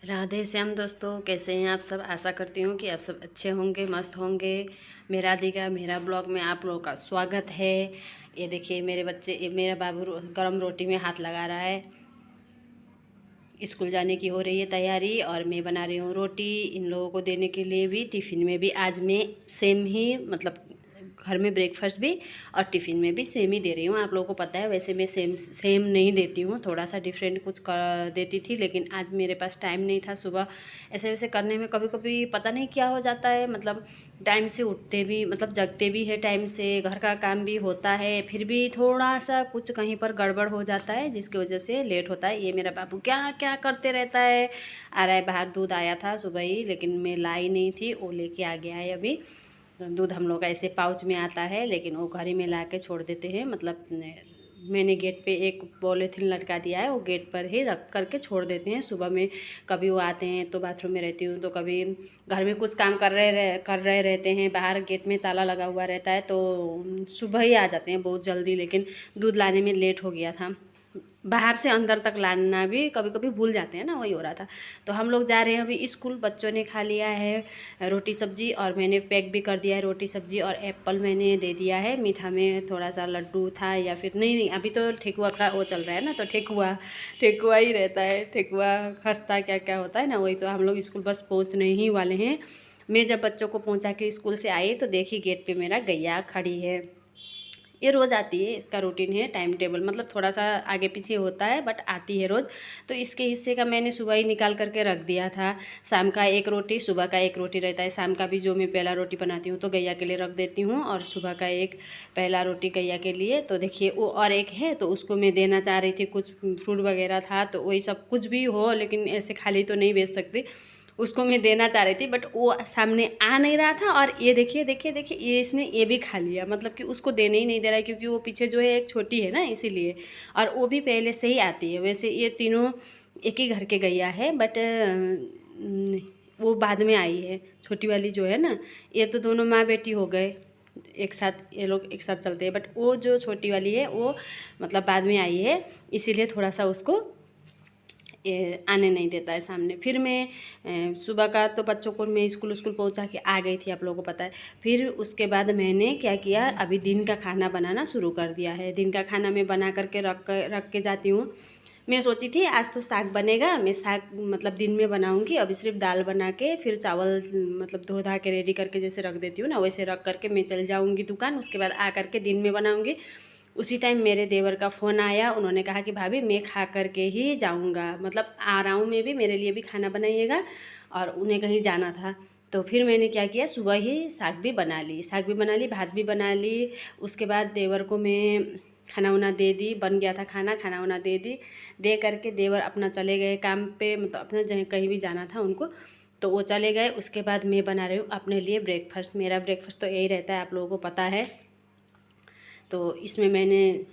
राधे श्याम दोस्तों, कैसे हैं आप सब। आशा करती हूँ कि आप सब अच्छे होंगे, मस्त होंगे। मेरा दीगा मेरा ब्लॉग में आप लोगों का स्वागत है। ये देखिए मेरे बच्चे, मेरा बाबू गरम रोटी में हाथ लगा रहा है। स्कूल जाने की हो रही है तैयारी और मैं बना रही हूँ रोटी इन लोगों को देने के लिए भी। टिफ़िन में भी आज मैं सेम ही, मतलब घर में ब्रेकफास्ट भी और टिफ़िन में भी सेम ही दे रही हूँ। आप लोगों को पता है, वैसे मैं सेम सेम नहीं देती हूँ, थोड़ा सा डिफरेंट कुछ कर देती थी, लेकिन आज मेरे पास टाइम नहीं था। सुबह ऐसे वैसे करने में कभी कभी पता नहीं क्या हो जाता है, मतलब टाइम से उठते भी, मतलब जगते भी है टाइम से, घर का काम भी होता है, फिर भी थोड़ा सा कुछ कहीं पर गड़बड़ हो जाता है जिसकी वजह से लेट होता है। ये मेरा बाबू क्या क्या करते रहता है। आ रहा है बाहर, दूध आया था सुबह ही, लेकिन मैं लाई नहीं थी, वो लेके आ गया है अभी। तो दूध हम लोग का ऐसे पाउच में आता है, लेकिन वो घर ही में ला के छोड़ देते हैं। मतलब मैंने गेट पे एक पॉलीथीन लटका दिया है, वो गेट पर ही रख करके छोड़ देते हैं। सुबह में कभी वो आते हैं तो बाथरूम में रहती हूँ, तो कभी घर में कुछ काम कर रहे रहते हैं, बाहर गेट में ताला लगा हुआ रहता है, तो सुबह ही आ जाते हैं बहुत जल्दी। लेकिन दूध लाने में लेट हो गया था, बाहर से अंदर तक लाना भी कभी कभी भूल जाते हैं ना, वही हो रहा था। तो हम लोग जा रहे हैं अभी स्कूल। बच्चों ने खा लिया है रोटी सब्जी, और मैंने पैक भी कर दिया है रोटी सब्जी, और एप्पल मैंने दे दिया है। मीठा में थोड़ा सा लड्डू था, या फिर नहीं, अभी तो ठेकुआ का वो चल रहा है ना, तो ठेकुआ ठेकुआ ही रहता है। ठेकुआ खस्ता क्या क्या होता है ना, वही। तो हम लोग स्कूल बस पहुँचने ही वाले हैं। मैं जब बच्चों को पहुँचा के स्कूल से आई तो देखी गेट पे मेरा गैया खड़ी है। ये रोज़ आती है, इसका रूटीन है, टाइम टेबल, मतलब थोड़ा सा आगे पीछे होता है बट आती है रोज़। तो इसके हिस्से का मैंने सुबह ही निकाल करके रख दिया था। शाम का एक रोटी, सुबह का एक रोटी रहता है। शाम का भी जो मैं पहला रोटी बनाती हूँ तो गैया के लिए रख देती हूँ, और सुबह का एक पहला रोटी गैया के लिए। तो देखिए वो और एक है, तो उसको मैं देना चाह रही थी, कुछ फ्रूट वगैरह था, तो वही सब कुछ भी हो, लेकिन ऐसे खाली तो नहीं बेच सकती। उसको मैं देना चाह रही थी बट वो सामने आ नहीं रहा था। और ये देखिए देखिए देखिए, ये इसने ये भी खा लिया, मतलब कि उसको देने ही नहीं दे रहा है, क्योंकि वो पीछे जो है एक छोटी है ना, इसीलिए। और वो भी पहले से ही आती है। वैसे ये तीनों एक ही घर के गैया है, बट वो बाद में आई है, छोटी वाली जो है ना। ये तो दोनों माँ बेटी हो गए, एक साथ, ये लोग एक साथ चलते हैं। बट वो जो छोटी वाली है वो मतलब बाद में आई है, इसीलिए थोड़ा सा उसको आने नहीं देता है सामने। फिर मैं सुबह का तो बच्चों को मैं स्कूल पहुंचा के आ गई थी, आप लोगों को पता है। फिर उसके बाद मैंने क्या किया, अभी दिन का खाना बनाना शुरू कर दिया है। दिन का खाना मैं बना करके रख के जाती हूँ। मैं सोची थी आज तो साग बनेगा, मैं साग मतलब दिन में बनाऊंगी। अभी सिर्फ दाल बना के फिर चावल मतलब धो धा के रेडी करके जैसे रख देती हूँ ना, वैसे रख करके मैं चल जाऊँगी दुकान। उसके बाद आ करके दिन में बनाऊँगी। उसी टाइम मेरे देवर का फ़ोन आया, उन्होंने कहा कि भाभी मैं खा करके ही जाऊंगा, मतलब आ रहा हूँ मैं भी, मेरे लिए भी खाना बनाइएगा, और उन्हें कहीं जाना था। तो फिर मैंने क्या किया, सुबह ही साग भी बना ली, भात भी बना ली। उसके बाद देवर को मैं खाना वाना दे दी, बन गया था खाना, खाना वाना दे करके देवर अपना चले गए काम पे, मतलब अपना जहाँ कहीं भी जाना था उनको, तो वो चले गए। उसके बाद मैं बना रही हूँ अपने लिए ब्रेकफास्ट। मेरा ब्रेकफास्ट तो यही रहता है, आप लोगों को पता है। तो इसमें मैंने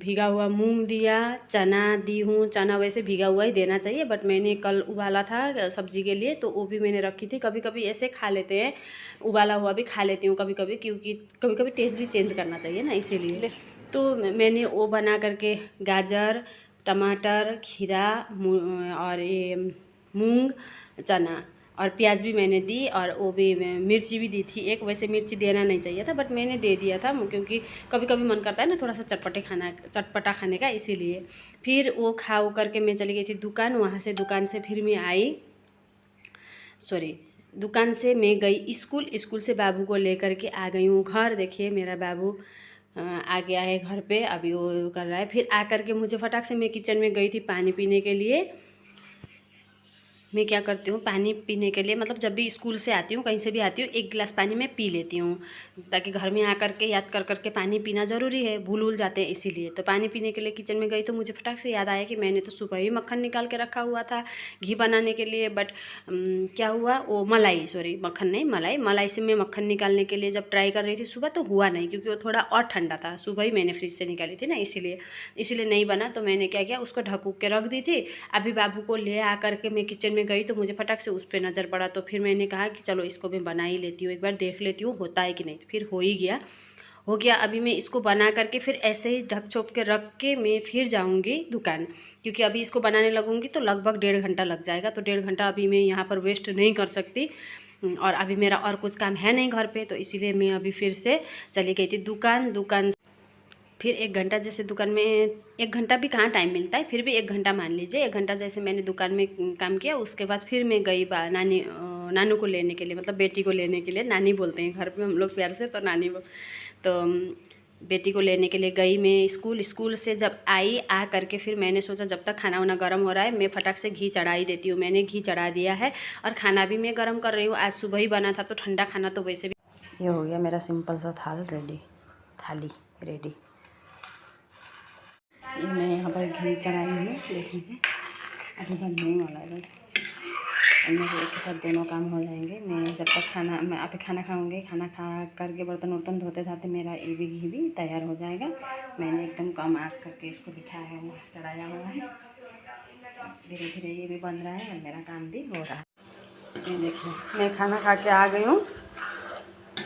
भीगा हुआ मूंग दिया, चना दी हूँ। चना वैसे भीगा हुआ ही देना चाहिए, बट मैंने कल उबाला था सब्ज़ी के लिए, तो वो भी मैंने रखी थी। कभी कभी ऐसे खा लेते हैं, उबाला हुआ भी खा लेती हूँ कभी कभी, क्योंकि कभी कभी टेस्ट भी चेंज करना चाहिए ना, इसीलिए। तो मैंने वो बना करके गाजर, टमाटर, खीरा और ये मूंग, चना और प्याज भी मैंने दी, और वो भी मिर्ची भी दी थी एक। वैसे मिर्ची देना नहीं चाहिए था, बट मैंने दे दिया था, क्योंकि कभी कभी मन करता है ना थोड़ा सा चटपटा खाने का, इसीलिए। फिर वो खा करके मैं चली गई थी दुकान। वहाँ से दुकान से फिर मैं आई, सॉरी, दुकान से मैं गई स्कूल से बाबू को लेकर के आ गई हूँ घर। देखिए मेरा बाबू आ गया है घर पे, अभी वो कर रहा है। फिर आ करके मुझे फटाक से, मैं किचन में गई थी पानी पीने के लिए। मैं क्या करती हूँ, पानी पीने के लिए, मतलब जब भी स्कूल से आती हूँ, कहीं से भी आती हूँ, एक गिलास पानी मैं पी लेती हूँ, ताकि घर में आकर के याद कर करके पानी पीना ज़रूरी है, भूल जाते हैं इसीलिए। तो पानी पीने के लिए किचन में गई तो मुझे फटाक से याद आया कि मैंने तो सुबह ही मक्खन निकाल के रखा हुआ था घी बनाने के लिए। बट क्या हुआ, वो मलाई, सॉरी मक्खन नहीं, मलाई से मैं मक्खन निकालने के लिए जब ट्राई कर रही थी सुबह, तो हुआ नहीं, क्योंकि वो थोड़ा और ठंडा था। सुबह ही मैंने फ्रिज से निकाली थी ना, इसीलिए नहीं बना। तो मैंने क्या किया, उसको ढक के रख दी थी। अभी बाबू को ले आ करके मैं किचन में गई तो मुझे फटाक से उस पर नज़र पड़ा, तो फिर मैंने कहा कि चलो इसको मैं बना ही लेती हूँ, एक बार देख लेती हूँ होता है कि नहीं। तो फिर हो गया। अभी मैं इसको बना करके फिर ऐसे ही ढक छोप के रख के मैं फिर जाऊंगी दुकान, क्योंकि अभी इसको बनाने लगूंगी तो लगभग 1.5 घंटा लग जाएगा। तो 1.5 घंटा अभी मैं यहाँ पर वेस्ट नहीं कर सकती, और अभी मेरा और कुछ काम है नहीं घर पे, तो इसीलिए मैं अभी फिर से चली गई थी दुकान। फिर 1 घंटा जैसे दुकान में, 1 घंटा भी कहाँ टाइम मिलता है, फिर भी 1 घंटा मान लीजिए। 1 घंटा जैसे मैंने दुकान में काम किया, उसके बाद फिर मैं गई नानू को लेने के लिए, मतलब बेटी को लेने के लिए। नानी बोलते हैं घर पे हम लोग प्यार से, तो नानी तो बेटी को लेने के लिए गई मैं स्कूल से जब आई, आ करके फिर मैंने सोचा जब तक खाना वाना गर्म हो रहा है मैं फटाक से घी चढ़ा ही देती हूँ। मैंने घी चढ़ा दिया है और खाना भी मैं गर्म कर रही हूँ। आज सुबह ही बना था तो ठंडा खाना तो वैसे भी। ये हो गया मेरा सिंपल सा थाली रेडी। ये मैं यहाँ पर घी चढ़ाई हूँ, देख लीजिए। अभी बनने वाला है बस, और मेरे एक साथ दोनों काम हो जाएंगे। मैं जब तक मैं आप खाना खाऊंगी, खाना खा करके बर्तन वर्तन धोते धाते मेरा ये भी घी भी तैयार हो जाएगा। मैंने एकदम कम आँच करके इसको बिठाया हुआ चढ़ाया हुआ है। धीरे धीरे ये भी बन रहा है और मेरा काम भी हो रहा है। ये देखिए मैं खाना खा के आ गई हूँ,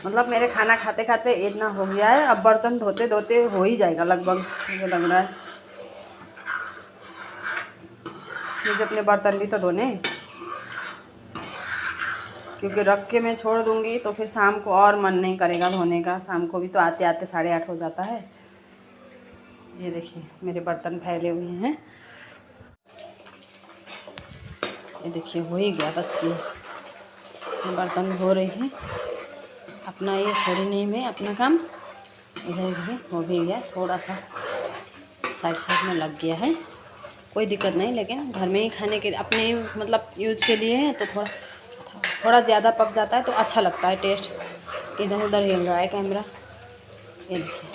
मतलब मेरे खाना खाते खाते इतना हो गया है। अब बर्तन धोते धोते हो ही जाएगा लगभग, मुझे लग रहा है। मुझे अपने बर्तन भी तो धोने, क्योंकि रख के मैं छोड़ दूँगी तो फिर शाम को और मन नहीं करेगा धोने का। शाम को भी तो आते आते 8:30 हो जाता है। ये देखिए मेरे बर्तन फैले हुए हैं। ये देखिए हो ही गया बस। ये बर्तन धो रही है, अपना ये छोड़ी नहीं मैं अपना काम। इधर भी हो भी गया, थोड़ा सा साइड में लग गया है, कोई दिक्कत नहीं। लेकिन घर में ही खाने के अपने मतलब यूज़ के लिए है तो थोड़ा ज़्यादा पक जाता है तो अच्छा लगता है टेस्ट। इधर उधर हिल रहा है कैमरा। ये देखिए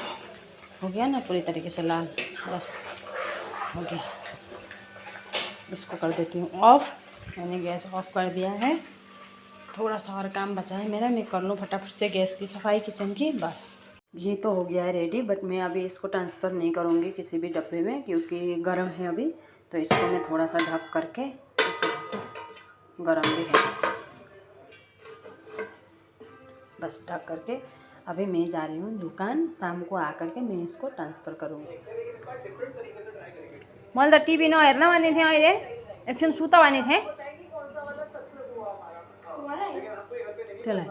हो गया ना पूरी तरीके से लाल, बस हो गया। इसको कर देती हूँ ऑफ़। मैंने गैस ऑफ़ कर दिया है। थोड़ा सा और काम बचा है मेरा, मैं कर लूँ फटाफट से गैस की सफाई किचन की, बस। ये तो हो गया है रेडी, बट मैं अभी इसको ट्रांसफ़र नहीं करूँगी किसी भी डब्बे में, क्योंकि गर्म है अभी। तो इसको मैं थोड़ा सा ढक करके, गर्म भी है, बस ढक करके अभी मैं जा रही हूँ दुकान। शाम को आ करके मैं इसको ट्रांसफ़र करूँगी। मैले त टिभी नहेर्न भने थिएँ, अहिले एकछिन सुत भने थिएँ त्यसलाई।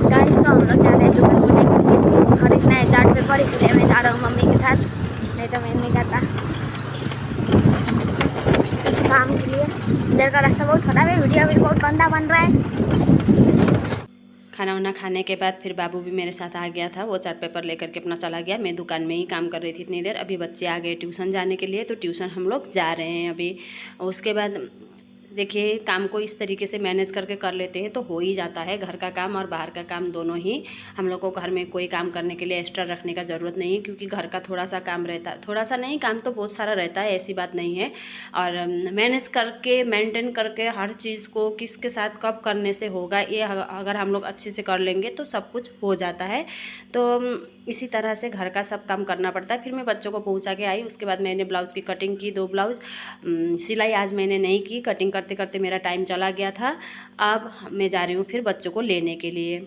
गाइस तो हम लोग जा रहे हैं दुकान खरीदना है चार्ट पेपर, इसलिए मैं जा रहा हूँ मम्मी के साथ, नहीं तो मैं नहीं जाता काम के लिए। इधर का रास्ता बहुत खराब है, वीडियो भी बहुत गंदा बन रहा है। खाना वाना खाने के बाद फिर बाबू भी मेरे साथ आ गया था, वो चार्ट पेपर लेकर के अपना चला गया। मैं दुकान में ही काम कर रही थी इतनी देर। अभी बच्चे आ गए ट्यूशन जाने के लिए, तो ट्यूशन हम लोग जा रहे हैं अभी। उसके बाद देखिए काम को इस तरीके से मैनेज करके कर लेते हैं तो हो ही जाता है। घर का काम और बाहर का काम दोनों ही। हम लोग को घर में कोई काम करने के लिए एक्स्ट्रा रखने का ज़रूरत नहीं है, क्योंकि घर का थोड़ा सा काम रहता है, थोड़ा सा नहीं काम तो बहुत सारा रहता है, ऐसी बात नहीं है। और मैनेज करके मेंटेन करके हर चीज़ को किसके साथ कब करने से होगा, ये अगर हम लोग अच्छे से कर लेंगे तो सब कुछ हो जाता है। तो इसी तरह से घर का सब काम करना पड़ता है। फिर मैं बच्चों को पहुंचा के आई, उसके बाद मैंने ब्लाउज़ की कटिंग की, 2 ब्लाउज़ सिलाई आज मैंने नहीं की, कटिंग करते करते मेरा टाइम चला गया था। अब मैं जा रही हूँ फिर बच्चों को लेने के लिए।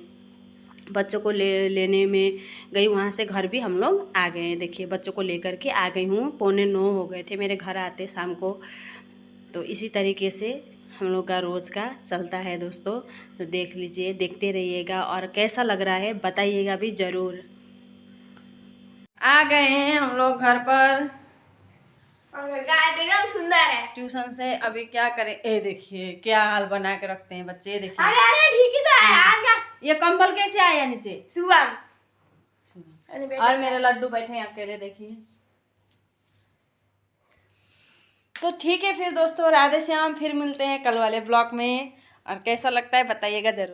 बच्चों को लेने में गई, वहाँ से घर भी हम लोग आ गए हैं। देखिए बच्चों को लेकर के आ गई हूँ, 8:45 हो गए थे मेरे घर आते शाम को। तो इसी तरीके से हम लोग का रोज़ का चलता है दोस्तों। तो देख लीजिए, देखते रहिएगा, और कैसा लग रहा है बताइएगा भी ज़रूर। आ गए हैं हम लोग घर पर, एकदम सुंदर है। ट्यूशन से अभी क्या करें, ये देखिए क्या हाल बना के रखते हैं बच्चे, देखिए। अरे ठीक ही तो है हाल का। ये कंबल कैसे आया नीचे? सुबह। और मेरे लड्डू बैठे हैं अकेले, देखिए। तो ठीक है फिर दोस्तों, राधे श्याम, फिर मिलते हैं कल वाले ब्लॉग में, और कैसा लगता है बताइएगा जरूर।